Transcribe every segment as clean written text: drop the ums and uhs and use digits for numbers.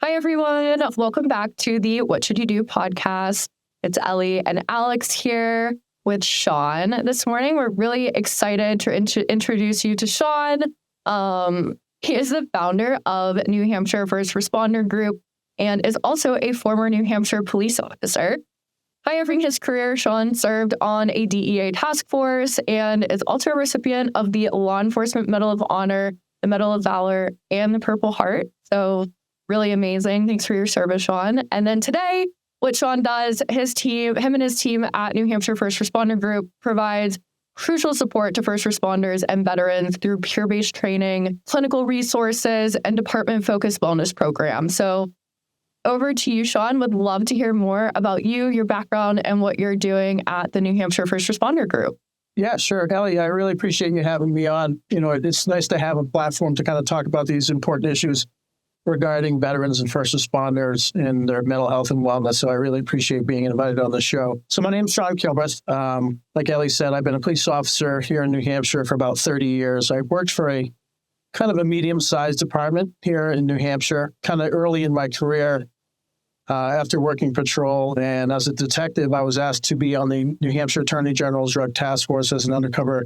Hi, everyone. Welcome back to the What Should You Do podcast. It's Ellie and Alex here with Sean this morning. We're really excited to introduce you to Sean. He is the founder of New Hampshire First Responder Group and is also a former New Hampshire police officer. Pioneering his career, Sean served on a DEA task force and is also a recipient of the Law Enforcement Medal of Honor, the Medal of Valor, and the Purple Heart. So really amazing. Thanks for your service, Sean. And then today, what Sean does, him and his team at New Hampshire First Responder Group provides crucial support to first responders and veterans through peer-based training, clinical resources, and department-focused wellness programs. So over to you, Sean. Would love to hear more about you, your background, and what you're doing at the New Hampshire First Responder Group. Yeah, sure. Ellie, I really appreciate you having me on. It's nice to have a platform to kind of talk about these important issues regarding veterans and first responders and their mental health and wellness. So I really appreciate being invited on the show. So my name's Sean Kilbreth. Like Ellie said, I've been a police officer here in New Hampshire for about 30 years. I worked for a kind of a medium-sized department here in New Hampshire, kind of early in my career after working patrol. And as a detective, I was asked to be on the New Hampshire Attorney General's Drug Task Force as an undercover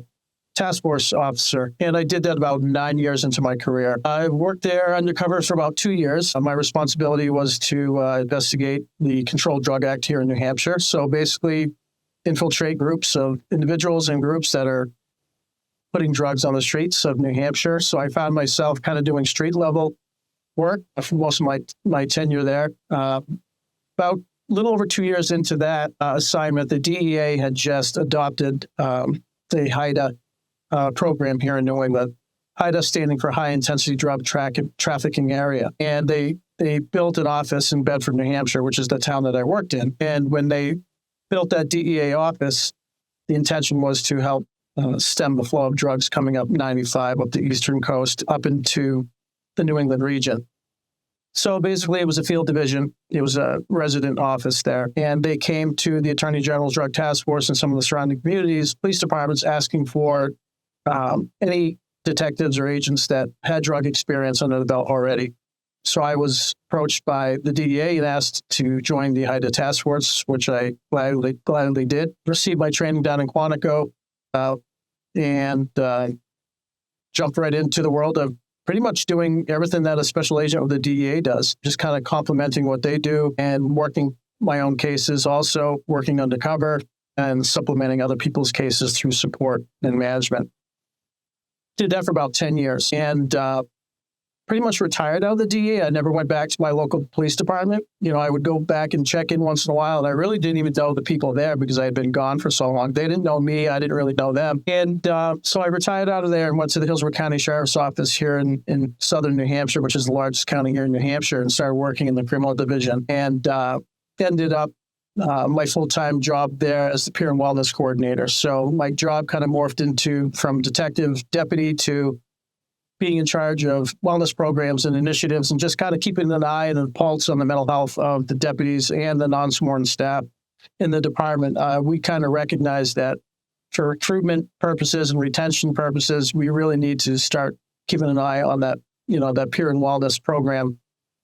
task force officer. And I did that about 9 years into my career. I worked there undercover for about 2 years. My responsibility was to investigate the Controlled Drug Act here in New Hampshire. So basically infiltrate groups of individuals and groups that are putting drugs on the streets of New Hampshire. So I found myself kind of doing street level work for most of my tenure there. About a little over 2 years into that assignment, the DEA had just adopted the HIDTA program here in New England. HIDTA standing for High Intensity Drug Trafficking Area. And they built an office in Bedford, New Hampshire, which is the town that I worked in. And when they built that DEA office, the intention was to help stem the flow of drugs coming up 95 up the eastern coast up into the New England region. So basically, it was a field division. It was a resident office there. And they came to the Attorney General's Drug Task Force and some of the surrounding communities, police departments, asking for any detectives or agents that had drug experience under the belt already. So I was approached by the DEA and asked to join the HIDTA task force, which I gladly did. Received my training down in Quantico and jumped right into the world of pretty much doing everything that a special agent of the DEA does, just kind of complementing what they do and working my own cases, also working undercover and supplementing other people's cases through support and management. Did that for about 10 years and pretty much retired out of the DEA. I never went back to my local police department. I would go back and check in once in a while, and I really didn't even know the people there because I had been gone for so long. They didn't know me. I didn't really know them. And so I retired out of there and went to the Hillsborough County Sheriff's Office here in southern New Hampshire, which is the largest county here in New Hampshire, and started working in the criminal division and ended up my full-time job there as the peer and wellness coordinator. So my job kind of morphed from detective deputy to being in charge of wellness programs and initiatives and just kind of keeping an eye and a pulse on the mental health of the deputies and the non-sworn staff in the department. We kind of recognize that for recruitment purposes and retention purposes, we really need to start keeping an eye on that, that peer and wellness program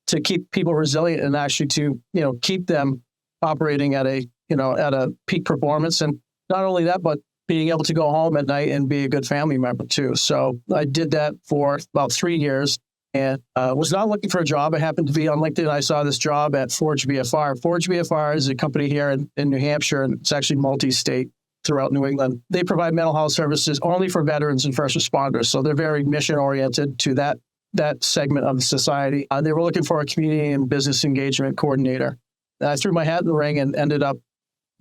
to keep people resilient and actually to, keep them operating at a peak performance. And not only that, but being able to go home at night and be a good family member too. So I did that for about 3 years and was not looking for a job. I happened to be on LinkedIn. I saw this job at Forge VFR. Forge VFR is a company here in New Hampshire, and it's actually multi-state throughout New England. They provide mental health services only for veterans and first responders. So they're very mission-oriented to that segment of the society. They were looking for a community and business engagement coordinator. I threw my hat in the ring and ended up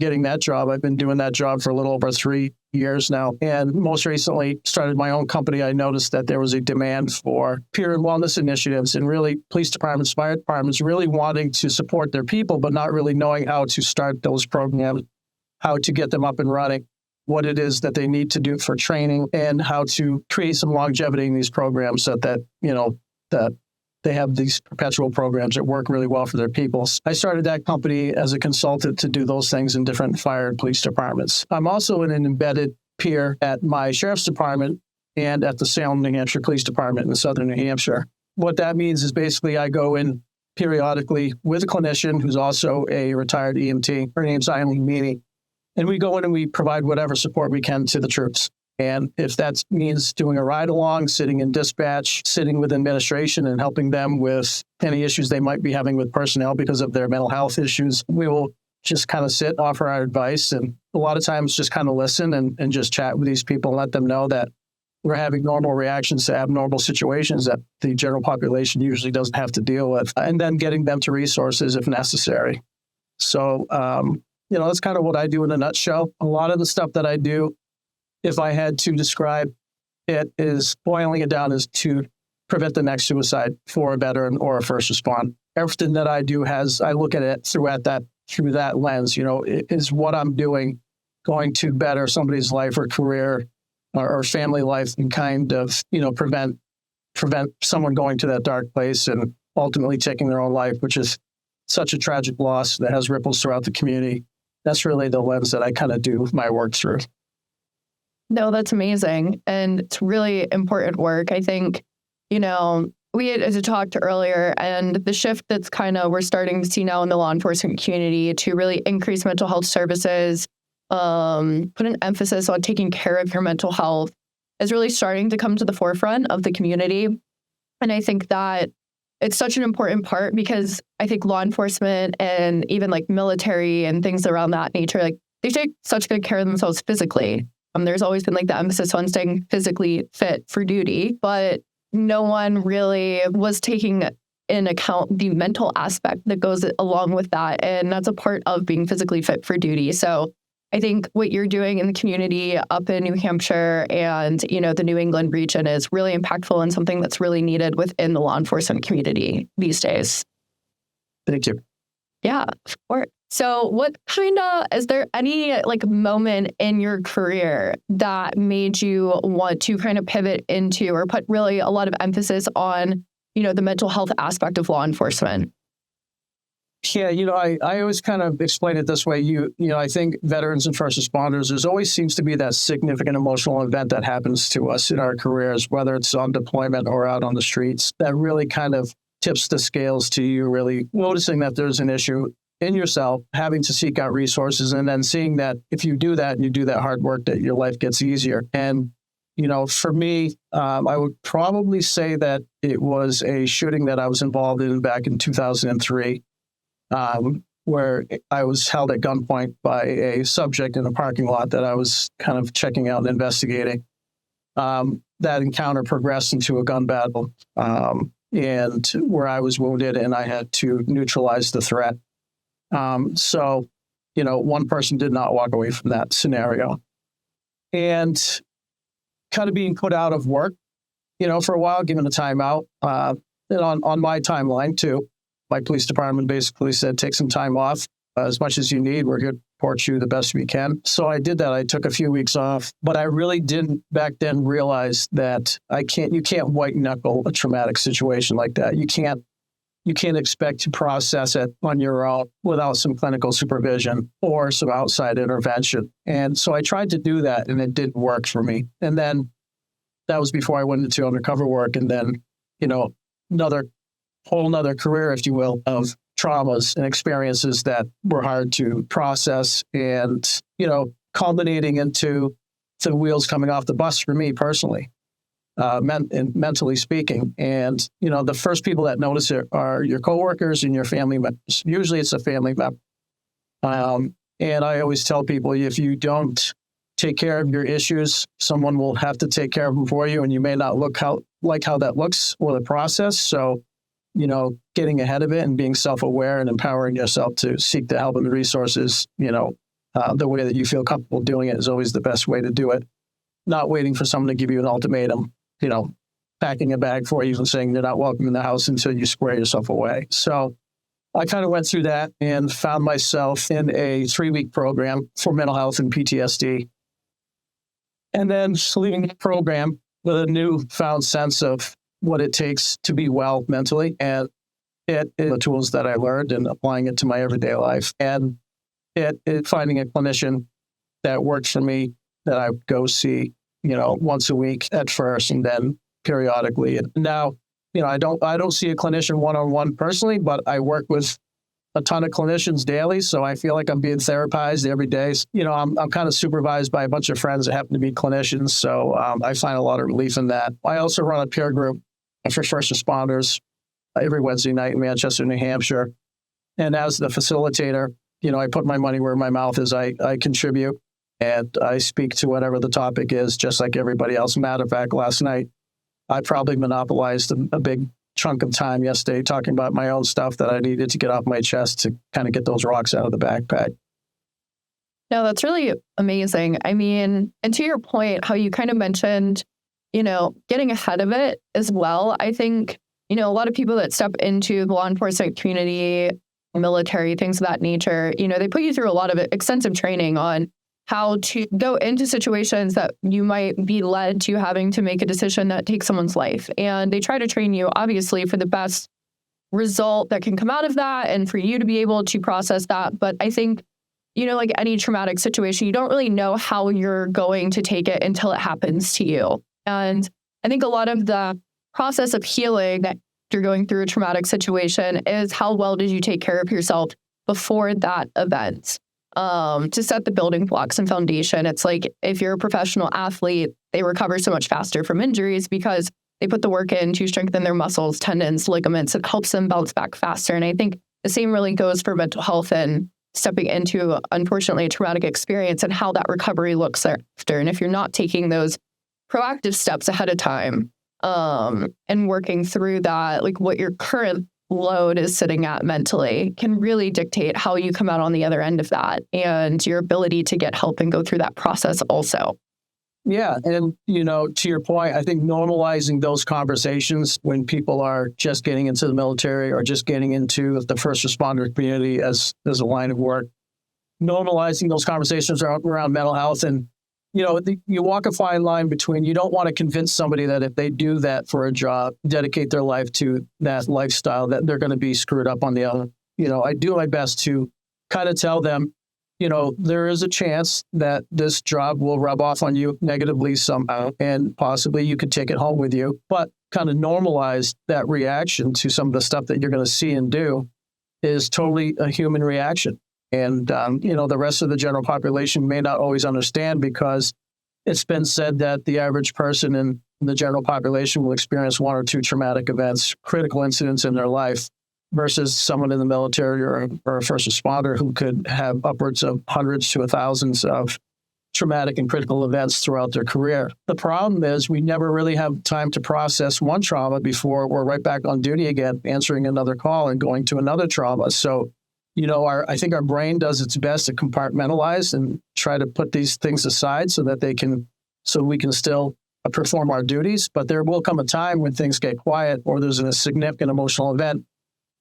getting that job. I've been doing that job for a little over 3 years now. And most recently started my own company. I noticed that there was a demand for peer and wellness initiatives and really police departments, fire departments really wanting to support their people, but not really knowing how to start those programs, how to get them up and running, what it is that they need to do for training, and how to create some longevity in these programs so that they have these perpetual programs that work really well for their people. I started that company as a consultant to do those things in different fire and police departments. I'm also an embedded peer at my sheriff's department and at the Salem, New Hampshire Police Department in southern New Hampshire. What that means is basically I go in periodically with a clinician who's also a retired EMT. Her name's Eileen Meany. And we go in and we provide whatever support we can to the troops. And if that means doing a ride along, sitting in dispatch, sitting with administration and helping them with any issues they might be having with personnel because of their mental health issues, we will just kind of sit, offer our advice, and a lot of times just kind of listen and just chat with these people and let them know that we're having normal reactions to abnormal situations that the general population usually doesn't have to deal with, and then getting them to resources if necessary. So, that's kind of what I do in a nutshell. A lot of the stuff that I do, if I had to describe it, is boiling it down is to prevent the next suicide for a veteran or a first responder. Everything that I do I look at it through that lens. Is what I'm doing going to better somebody's life or career or family life and kind of, prevent someone going to that dark place and ultimately taking their own life, which is such a tragic loss that has ripples throughout the community. That's really the lens that I kind of do my work through. No, that's amazing. And it's really important work. I think, we had talked earlier, and the shift that's we're starting to see now in the law enforcement community to really increase mental health services, put an emphasis on taking care of your mental health is really starting to come to the forefront of the community. And I think that it's such an important part because I think law enforcement and even like military and things around that nature, like they take such good care of themselves physically. There's always been like the emphasis on staying physically fit for duty, but no one really was taking in account the mental aspect that goes along with that. And that's a part of being physically fit for duty. So I think what you're doing in the community up in New Hampshire and, the New England region is really impactful and something that's really needed within the law enforcement community these days. Thank you. Yeah, of course. So is there any moment in your career that made you want to kind of pivot into or put really a lot of emphasis on, the mental health aspect of law enforcement? Yeah, I always kind of explain it this way. I think veterans and first responders, there's always seems to be that significant emotional event that happens to us in our careers, whether it's on deployment or out on the streets, that really kind of tips the scales to you really noticing that there's an issue in yourself, having to seek out resources, and then seeing that if you do that and you do that hard work, that your life gets easier. And, for me, I would probably say that it was a shooting that I was involved in back in 2003, where I was held at gunpoint by a subject in a parking lot that I was kind of checking out and investigating. That encounter progressed into a gun battle, and where I was wounded and I had to neutralize the threat. So, one person did not walk away from that scenario, and kind of being put out of work, for a while, given a timeout, and on my timeline too. My police department basically said, take some time off as much as you need. We're going to support you the best we can. So I did that. I took a few weeks off, but I really didn't back then realize that you can't white knuckle a traumatic situation like that. You can't expect to process it on your own without some clinical supervision or some outside intervention. And so I tried to do that, and it didn't work for me. And then that was before I went into undercover work, and then, whole nother career, if you will, of traumas and experiences that were hard to process and, culminating into the wheels coming off the bus for me personally. Mentally speaking. And, the first people that notice it are your coworkers and your family members. Usually it's a family member. And I always tell people, if you don't take care of your issues, someone will have to take care of them for you, and you may not like how that looks or the process. So, getting ahead of it and being self-aware and empowering yourself to seek the help and the resources, the way that you feel comfortable doing it is always the best way to do it. Not waiting for someone to give you an ultimatum, packing a bag for you and saying you're not welcome in the house until you square yourself away. So I kind of went through that and found myself in a 3-week program for mental health and PTSD. And then leaving the program with a newfound sense of what it takes to be well mentally, and the tools that I learned and applying it to my everyday life. And finding a clinician that works for me that I would go see, once a week at first, and then periodically. And now I don't see a clinician one-on-one personally, but I work with a ton of clinicians daily. So I feel like I'm being therapized every day. I'm kind of supervised by a bunch of friends that happen to be clinicians. So I find a lot of relief in that. I also run a peer group for first responders every Wednesday night in Manchester, New Hampshire. And as the facilitator, I put my money where my mouth is. I contribute and I speak to whatever the topic is, just like everybody else. Matter of fact, last night, I probably monopolized a big chunk of time yesterday talking about my own stuff that I needed to get off my chest to kind of get those rocks out of the backpack. No, that's really amazing. I mean, and to your point, how you kind of mentioned, getting ahead of it as well. I think, a lot of people that step into the law enforcement community, military, things of that nature, they put you through a lot of extensive training on how to go into situations that you might be led to having to make a decision that takes someone's life. And they try to train you, obviously, for the best result that can come out of that and for you to be able to process that. But I think, like any traumatic situation, you don't really know how you're going to take it until it happens to you. And I think a lot of the process of healing that you're going through a traumatic situation is how well did you take care of yourself before that event? To set the building blocks and foundation. It's like if you're a professional athlete, they recover so much faster from injuries because they put the work in to strengthen their muscles, tendons, ligaments. It helps them bounce back faster. And I think the same really goes for mental health and stepping into, unfortunately, a traumatic experience and how that recovery looks after. And if you're not taking those proactive steps ahead of time and working through that, like what your current load is sitting at mentally can really dictate how you come out on the other end of that and your ability to get help and go through that process also. Yeah. And, to your point, I think normalizing those conversations when people are just getting into the military or just getting into the first responder community as a line of work, normalizing those conversations around mental health. And, you walk a fine line between you don't want to convince somebody that if they do that for a job, dedicate their life to that lifestyle, that they're going to be screwed up on the other. I do my best to kind of tell them, there is a chance that this job will rub off on you negatively somehow, and possibly you could take it home with you, but kind of normalize that reaction to some of the stuff that you're going to see and do is totally a human reaction. And, the rest of the general population may not always understand because it's been said that the average person in the general population will experience one or two traumatic events, critical incidents in their life, versus someone in the military or a first responder who could have upwards of hundreds to thousands of traumatic and critical events throughout their career. The problem is we never really have time to process one trauma before we're right back on duty again, answering another call and going to another trauma. So, I think our brain does its best to compartmentalize and try to put these things aside so we can still perform our duties. But there will come a time when things get quiet or there's a significant emotional event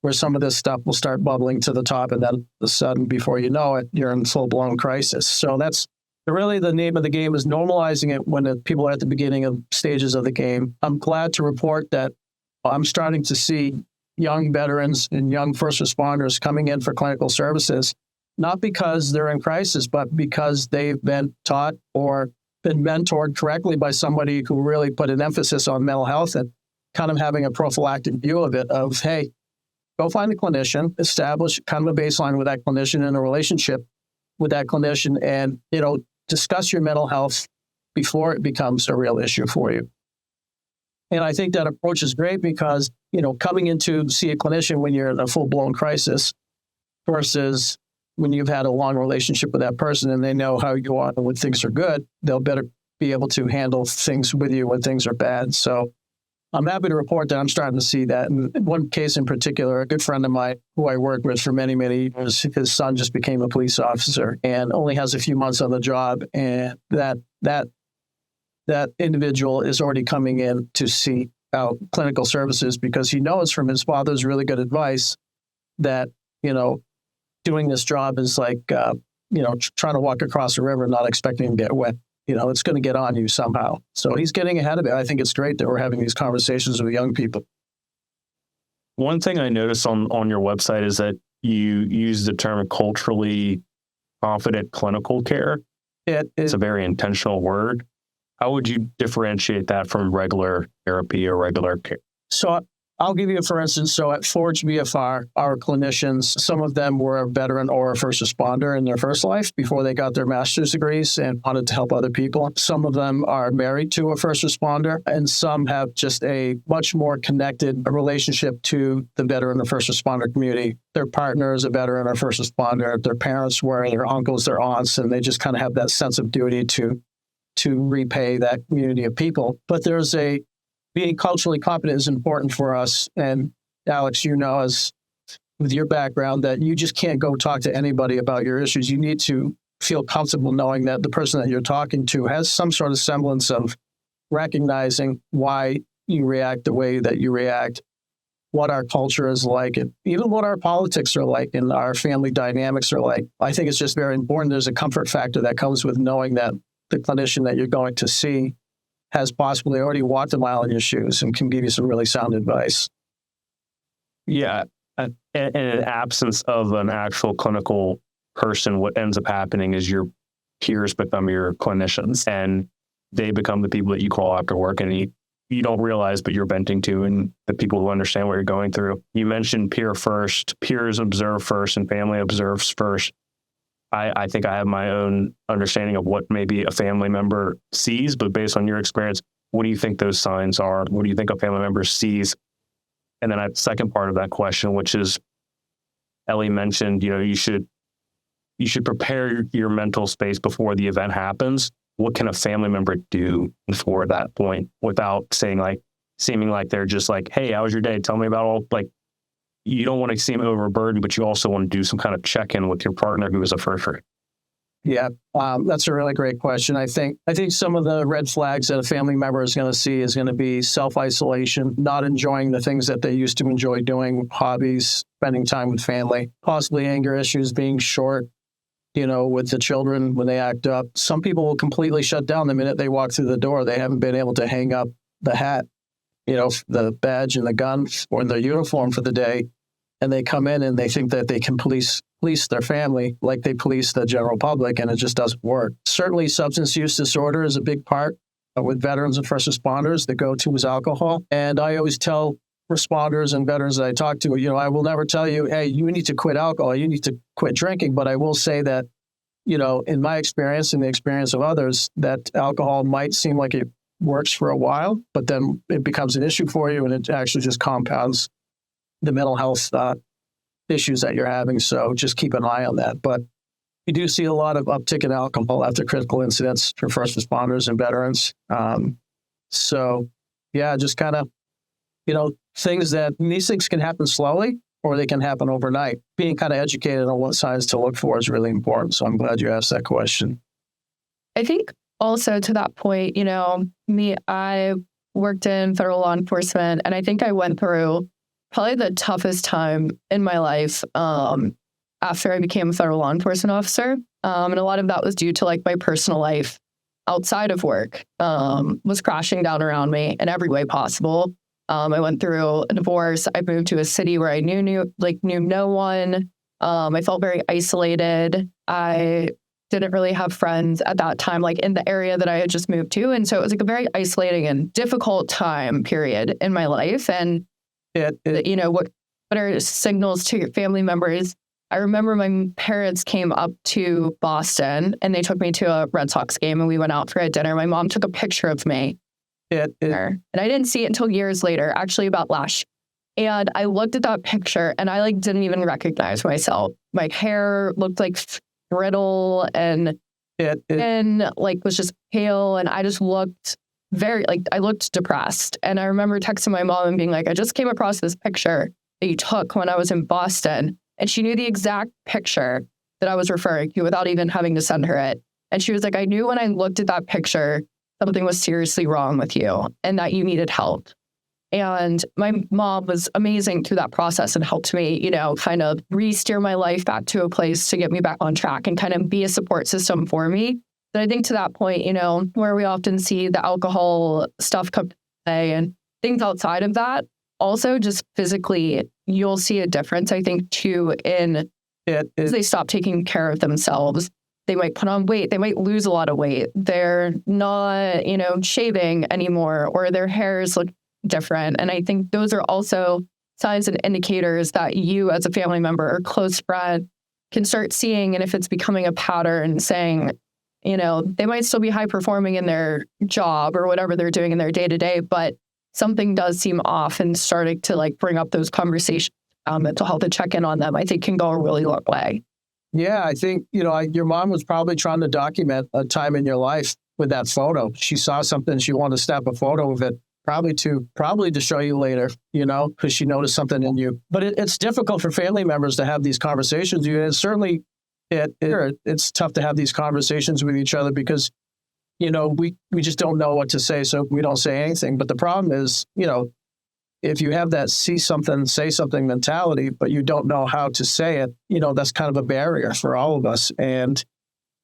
where some of this stuff will start bubbling to the top, and then all of a sudden, before you know it, you're in full-blown crisis. So that's really the name of the game, is normalizing it when people are at the beginning of stages of the game. I'm glad to report that I'm starting to see young veterans and young first responders coming in for clinical services, not because they're in crisis, but because they've been taught or been mentored correctly by somebody who really put an emphasis on mental health and kind of having a prophylactic view of it, of, hey, go find a clinician, establish kind of a baseline with that clinician and a relationship with that clinician, and, discuss your mental health before it becomes a real issue for you. And I think that approach is great because, coming in to see a clinician when you're in a full-blown crisis versus when you've had a long relationship with that person and they know how you are when things are good, they'll better be able to handle things with you when things are bad. So I'm happy to report that I'm starting to see that. And one case in particular, a good friend of mine who I worked with for many, many years, his son just became a police officer and only has a few months on the job. And that individual is already coming in to seek out clinical services because he knows from his father's really good advice that, doing this job is like, trying to walk across a river, not expecting to get wet. It's going to get on you somehow. So he's getting ahead of it. I think it's great that we're having these conversations with young people. One thing I noticed on your website is that you use the term culturally confident clinical care. It's a very intentional word. How would you differentiate that from regular therapy or regular care? So I'll give you, for instance, so at Forge BFR, our clinicians, some of them were a veteran or a first responder in their first life before they got their master's degrees and wanted to help other people. Some of them are married to a first responder, and some have just a much more connected relationship to the veteran or first responder community. Their partner is a veteran or first responder. Their parents were, their uncles, their aunts, and they just kind of have that sense of duty to repay that community of people. But there's being culturally competent is important for us. And Alex, you know, as with your background, that you just can't go talk to anybody about your issues. You need to feel comfortable knowing that the person that you're talking to has some sort of semblance of recognizing why you react the way that you react, what our culture is like, and even what our politics are like and our family dynamics are like. I think it's just very important. There's a comfort factor that comes with knowing that the clinician that you're going to see has possibly already walked a mile in your shoes and can give you some really sound advice. Yeah. In an absence of an actual clinical person, what ends up happening is your peers become your clinicians, and they become the people that you call after work, and you don't realize, but you're venting to, and the people who understand what you're going through. You mentioned peer first, peers observe first, and family observes first. I think I have my own understanding of what maybe a family member sees, but based on your experience, what do you think those signs are? What do you think a family member sees? And then the second part of that question, which is, Ellie mentioned, you should prepare your mental space before the event happens. What can a family member do before that point without seeming like they're just like, hey, how was your day? Tell me about all, like, you don't want to seem overburdened, but you also want to do some kind of check-in with your partner who is a firster. Yeah, that's a really great question. I think some of the red flags that a family member is going to see is going to be self-isolation, not enjoying the things that they used to enjoy doing, hobbies, spending time with family, possibly anger issues, being short, with the children when they act up. Some people will completely shut down the minute they walk through the door. They haven't been able to hang up the hat, the badge and the gun or the uniform for the day. And they come in and they think that they can police their family like they police the general public, and it just doesn't work. Certainly, substance use disorder is a big part with veterans and first responders. The go-to is alcohol. And I always tell responders and veterans that I talk to, I will never tell you, hey, you need to quit alcohol, you need to quit drinking. But I will say that, in my experience and the experience of others, that alcohol might seem like it works for a while, but then it becomes an issue for you, and it actually just compounds the mental health issues that you're having. So just keep an eye on that. But you do see a lot of uptick in alcohol after critical incidents for first responders and veterans. So yeah, just kind of, these things can happen slowly or they can happen overnight. Being kind of educated on what signs to look for is really important. So I'm glad you asked that question. I think also to that point, I worked in federal law enforcement, and I think I went through probably the toughest time in my life after I became a federal law enforcement officer. And a lot of that was due to my personal life outside of work was crashing down around me in every way possible. I went through a divorce. I moved to a city where I knew no one. I felt very isolated. I didn't really have friends at that time, in the area that I had just moved to. And so it was a very isolating and difficult time period in my life. And what are signals to your family members? I remember my parents came up to Boston and they took me to a Red Sox game, and we went out for a dinner. My mom took a picture of me. And I didn't see it until years later, actually about last year. And I looked at that picture and I didn't even recognize myself. My hair looked brittle and was just pale, and I just looked I looked depressed. And I remember texting my mom and being I just came across this picture that you took when I was in Boston. And she knew the exact picture that I was referring to without even having to send her it. And she was I knew when I looked at that picture, something was seriously wrong with you and that you needed help. And my mom was amazing through that process and helped me, kind of re-steer my life back to a place to get me back on track and kind of be a support system for me. But I think to that point, where we often see the alcohol stuff come to play and things outside of that, also just physically, you'll see a difference, I think, too, in they stop taking care of themselves. They might put on weight. They might lose a lot of weight. They're not, shaving anymore, or their hairs look different. And I think those are also signs and indicators that you as a family member or close friend can start seeing. And if it's becoming a pattern, saying, they might still be high performing in their job or whatever they're doing in their day to day, but something does seem off, and starting to like bring up those conversations mental health and check in on them, I think can go a really long way. Yeah, I think, your mom was probably trying to document a time in your life with that photo. She saw something, she wanted to snap a photo of it, probably to show you later, because she noticed something in you. But it's difficult for family members to have these conversations. And certainly it's tough to have these conversations with each other because, we just don't know what to say, so we don't say anything. But the problem is, if you have that see something, say something mentality, but you don't know how to say it, that's kind of a barrier for all of us. And,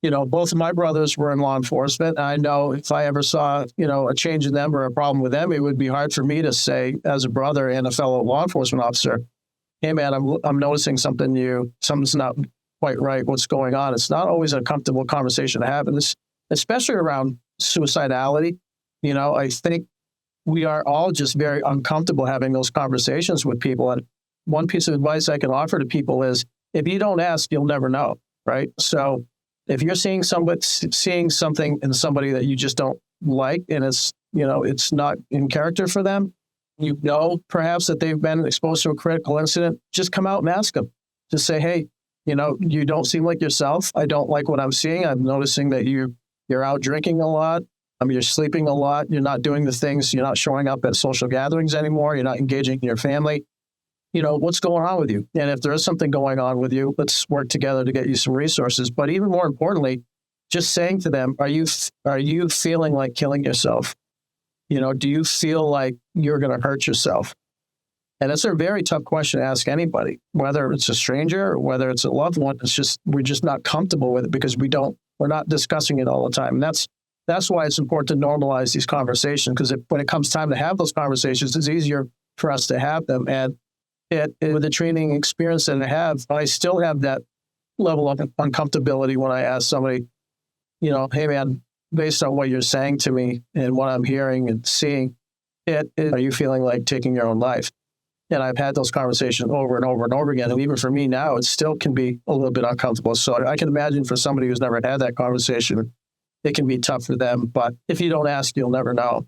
both of my brothers were in law enforcement. I know if I ever saw, a change in them or a problem with them, it would be hard for me to say as a brother and a fellow law enforcement officer, hey, man, I'm noticing something new. Something's not quite right. What's going on? It's not always a comfortable conversation to have. And this, especially around suicidality, I think we are all just very uncomfortable having those conversations with people. And one piece of advice I can offer to people is, if you don't ask, you'll never know, right? So if you're seeing something in somebody that you just don't like, and it's not in character for them, perhaps that they've been exposed to a critical incident, just come out and ask them. Just say, hey, you don't seem like yourself. I don't like what I'm seeing. I'm noticing that you're out drinking a lot. You're sleeping a lot. You're not doing the things. You're not showing up at social gatherings anymore. You're not engaging in your family. What's going on with you? And if there is something going on with you, let's work together to get you some resources. But even more importantly, just saying to them, are you feeling like killing yourself? Do you feel like you're going to hurt yourself? And it's a very tough question to ask anybody, whether it's a stranger or whether it's a loved one. We're just not comfortable with it because we're not discussing it all the time. And that's why it's important to normalize these conversations, because when it comes time to have those conversations, it's easier for us to have them. And with the training experience that I have, I still have that level of uncomfortability when I ask somebody, hey, man, based on what you're saying to me and what I'm hearing and seeing, are you feeling like taking your own life? And I've had those conversations over and over and over again. And even for me now, it still can be a little bit uncomfortable. So I can imagine for somebody who's never had that conversation, it can be tough for them. But if you don't ask, you'll never know.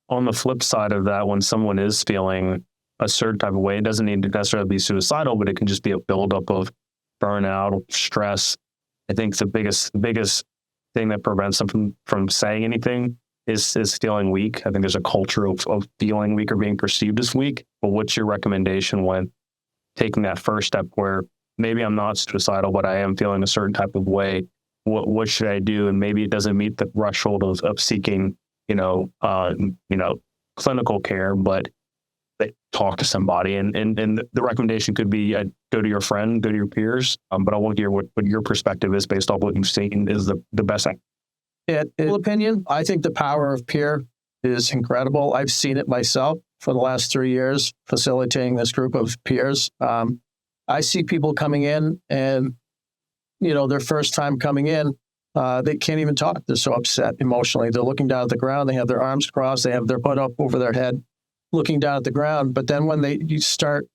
On the flip side of that, when someone is feeling a certain type of way, it doesn't need to necessarily be suicidal, but it can just be a buildup of burnout, stress. I think the biggest thing that prevents them from saying anything is feeling weak. I think there's a culture of feeling weak or being perceived as weak. But what's your recommendation when taking that first step where maybe I'm not suicidal, but I am feeling a certain type of way? What should I do? And maybe it doesn't meet the threshold of seeking, clinical care, but talk to somebody. And the recommendation could be go to your friend, go to your peers. But I want to hear what your perspective is based off what you've seen is the best thing. In opinion, I think the power of peer is incredible. I've seen it myself for the last 3 years, facilitating this group of peers. I see people coming in and, their first time coming in, they can't even talk. They're so upset emotionally. They're looking down at the ground. They have their arms crossed. They have their hood up over their head, looking down at the ground. But then when they start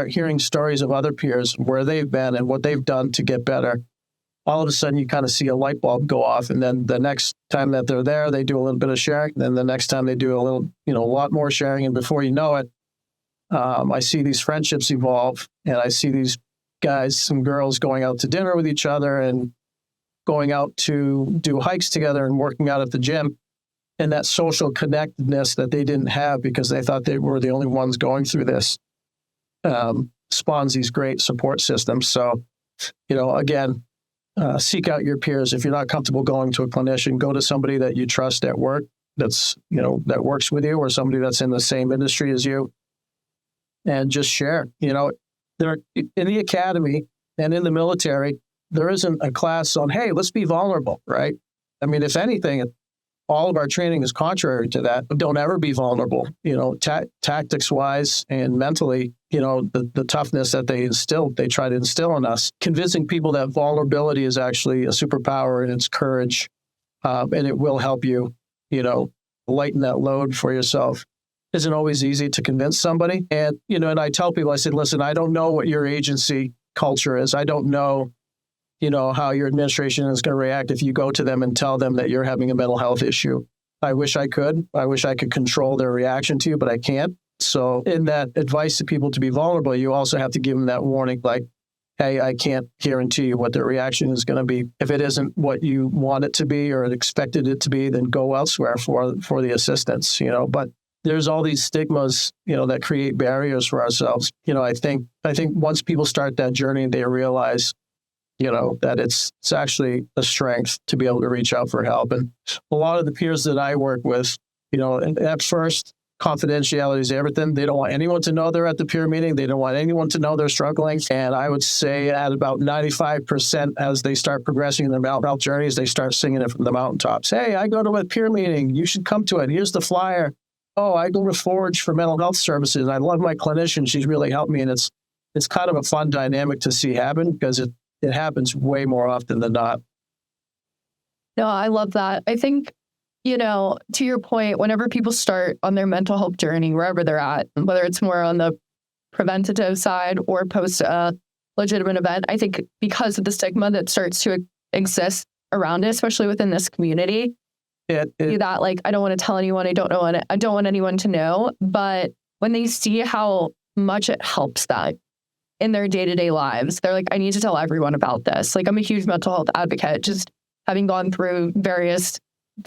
hearing stories of other peers, where they've been and what they've done to get better, all of a sudden you kind of see a light bulb go off. And then the next time that they're there, they do a little bit of sharing. Then the next time they do a lot more sharing. And before you know it, I see these friendships evolve, and I see these guys and girls going out to dinner with each other and going out to do hikes together and working out at the gym. And that social connectedness that they didn't have because they thought they were the only ones going through this spawns these great support systems. So, again, seek out your peers. If you're not comfortable going to a clinician, go to somebody that you trust at work that works with you, or somebody that's in the same industry as you, and just share. There in the academy and in the military, there isn't a class on, hey, let's be vulnerable, right? I mean, if anything, all of our training is contrary to that. Don't ever be vulnerable, tactics wise and mentally, the toughness that they try to instill in us, convincing people that vulnerability is actually a superpower and it's courage. And it will help you, lighten that load for yourself isn't always easy to convince somebody. And, and I tell people, I said, listen, I don't know what your agency culture is. I don't know, how your administration is going to react if you go to them and tell them that you're having a mental health issue. I wish I could. I wish I could control their reaction to you, but I can't. So in that advice to people to be vulnerable, you also have to give them that warning, like, hey, I can't guarantee you what their reaction is going to be. If it isn't what you want it to be or expected it to be, then go elsewhere for the assistance, But there's all these stigmas, that create barriers for ourselves. I think once people start that journey, they realize, that it's actually a strength to be able to reach out for help. And a lot of the peers that I work with, and at first, confidentiality is everything. They don't want anyone to know they're at the peer meeting. They don't want anyone to know they're struggling. And I would say at about 95%, as they start progressing in their mental health journeys, they start singing it from the mountaintops. Hey, I go to a peer meeting. You should come to it. Here's the flyer. Oh, I go to Forge for mental health services. I love my clinician. She's really helped me. And it's kind of a fun dynamic to see happen because it happens way more often than not. No, I love that. I think, to your point, whenever people start on their mental health journey, wherever they're at, whether it's more on the preventative side or post a legitimate event, I think because of the stigma that starts to exist around it, especially within this community, that like, I don't want to tell anyone, I don't want anyone to know. But when they see how much it helps them in their day-to-day lives, they're like, I need to tell everyone about this. Like, I'm a huge mental health advocate, just having gone through various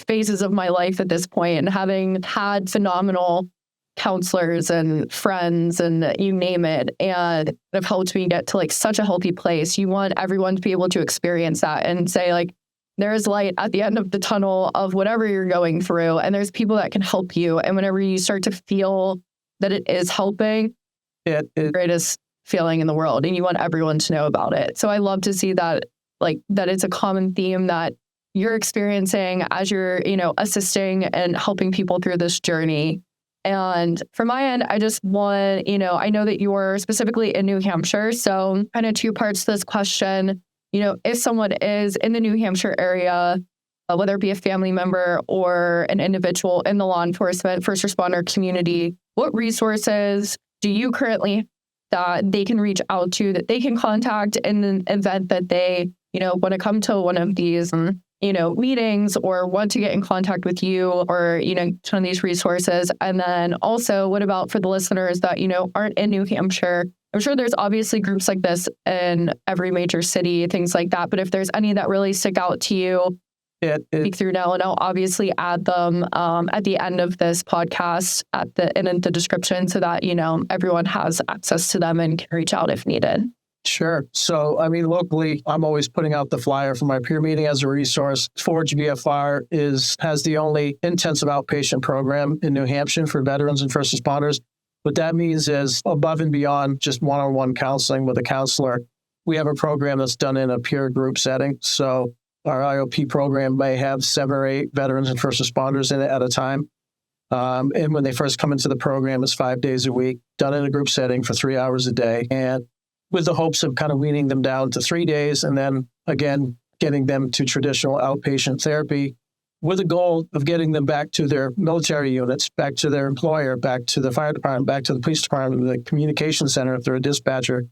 phases of my life at this point and having had phenomenal counselors and friends and you name it, and have helped me get to like such a healthy place. You want everyone to be able to experience that and say like, there is light at the end of the tunnel of whatever you're going through, and there's people that can help you. And whenever you start to feel that it is helping, it's the greatest feeling in the world, and you want everyone to know about it. So I love to see that, like, that it's a common theme that you're experiencing as you're, assisting and helping people through this journey. And from my end, I just want, I know that you're specifically in New Hampshire. So kind of two parts to this question. If someone is in the New Hampshire area, whether it be a family member or an individual in the law enforcement, first responder community, what resources do you currently that they can reach out to, that they can contact in an event that they, want to come to one of these, meetings or want to get in contact with you or, some of these resources? And then also, what about for the listeners that, aren't in New Hampshire? I'm sure there's obviously groups like this in every major city, things like that. But if there's any that really stick out to you, speak through now, and I'll obviously add them at the end of this podcast in the description so that, everyone has access to them and can reach out if needed. Sure. So, locally, I'm always putting out the flyer for my peer meeting as a resource. Forge VFR has the only intensive outpatient program in New Hampshire for veterans and first responders. What that means is above and beyond just one-on-one counseling with a counselor, we have a program that's done in a peer group setting. So our IOP program may have 7 or 8 veterans and first responders in it at a time. And when they first come into the program, it's 5 days a week, done in a group setting for 3 hours a day. And with the hopes of kind of weaning them down to 3 days and then, again, getting them to traditional outpatient therapy with the goal of getting them back to their military units, back to their employer, back to the fire department, back to the police department, the communication center if they're a dispatcher,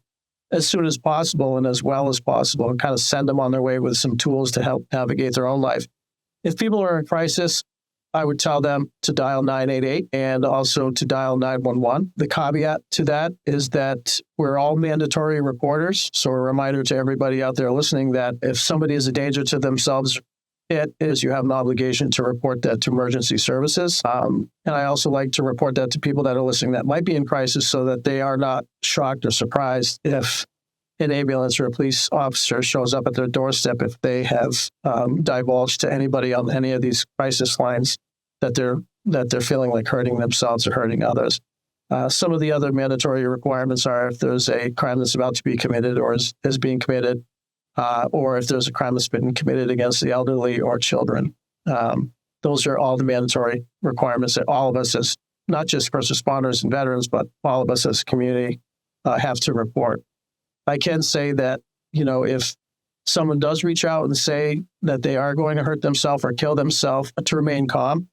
as soon as possible and as well as possible, and kind of send them on their way with some tools to help navigate their own life. If people are in crisis, I would tell them to dial 988 and also to dial 911. The caveat to that is that we're all mandatory reporters. So a reminder to everybody out there listening that if somebody is a danger to themselves, you have an obligation to report that to emergency services. And I also like to report that to people that are listening that might be in crisis so that they are not shocked or surprised if an ambulance or a police officer shows up at their doorstep if they have divulged to anybody on any of these crisis lines that they're feeling like hurting themselves or hurting others. Some of the other mandatory requirements are if there's a crime that's about to be committed or is being committed, or if there's a crime that's been committed against the elderly or children. Those are all the mandatory requirements that all of us as not just first responders and veterans, but all of us as a community have to report. I can say that, if someone does reach out and say that they are going to hurt themselves or kill themselves, to remain calm.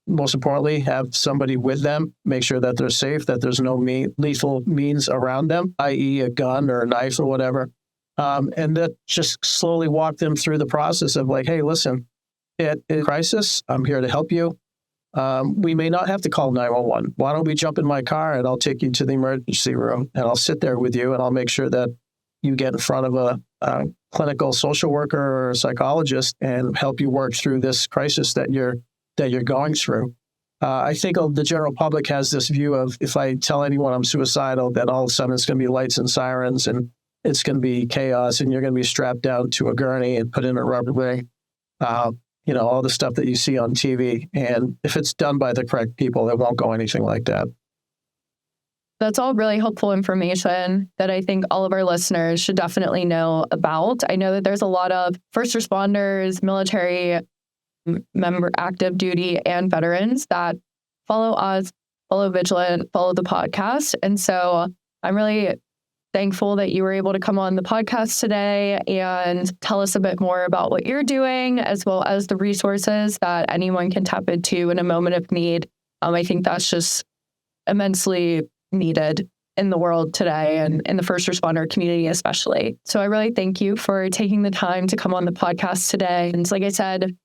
most importantly, have somebody with them, make sure that they're safe, that there's no lethal means around them, i.e. a gun or a knife or whatever. And that just slowly walk them through the process of like, hey, listen, in a crisis, I'm here to help you. We may not have to call 911. Why don't we jump in my car and I'll take you to the emergency room and I'll sit there with you and I'll make sure that you get in front of a clinical social worker or a psychologist and help you work through this crisis that you're going through. I think the general public has this view of if I tell anyone I'm suicidal, then all of a sudden it's going to be lights and sirens and it's going to be chaos and you're going to be strapped down to a gurney and put in a rubber ring. All the stuff that you see on TV. And if it's done by the correct people, it won't go anything like that. That's all really helpful information that I think all of our listeners should definitely know about. I know that there's a lot of first responders, military member, active duty, and veterans that follow us, follow Vigilant, follow the podcast. And so I'm really thankful that you were able to come on the podcast today and tell us a bit more about what you're doing, as well as the resources that anyone can tap into in a moment of need. I think that's just immensely needed in the world today and in the first responder community especially. So I really thank you for taking the time to come on the podcast today. And like I said,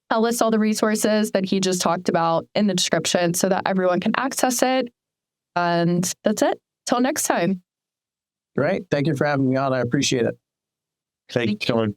I'll list all the resources that he just talked about in the description so that everyone can access it. And that's it. Till next time. Great. Thank you for having me on. I appreciate it. Thank you.